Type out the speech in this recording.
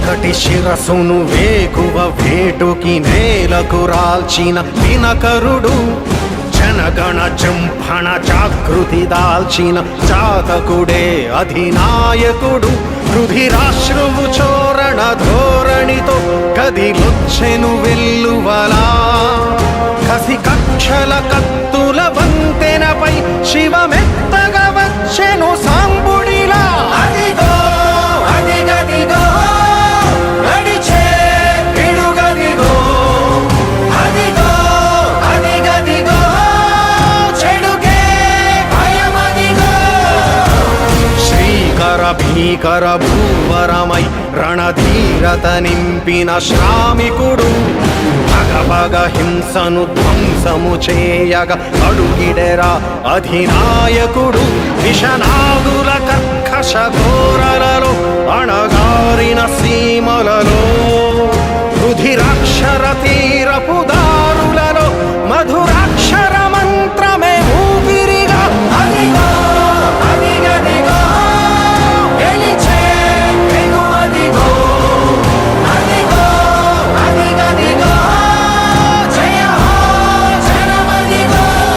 ఒకటి శిరసును వేకువ వేటుకి నేలకు రాల్చిన దినకరుడు, జనగణ జంభణ జాగృతి దాల్చిన జాతకుడే అధినాయకుడు. రుధిరాశ్రువు చోరణ ధోరణితో కదిలొచ్చెను వెల్లువలా, కసి కక్షల కత్తుల వంతెనపై శివమెత్తగా వచ్చెను సాంబుడిలా. అదిగో అదిగదిగో నడిచే పిడుగదిగో, అదిగో అదిగదిగో చెడుకే భయమదిగో. శ్రీకర భీకర భూవరమై రణధీరత నింపిన శ్రామికుడు, భగభగ హింసను ధ్వంసము చేయగ అడుగిడెరా అధినాయకుడు. విషనాదుల కర్కశ ఘోరలలో అణగారిన సీమలలో రుధిరాక్షరతి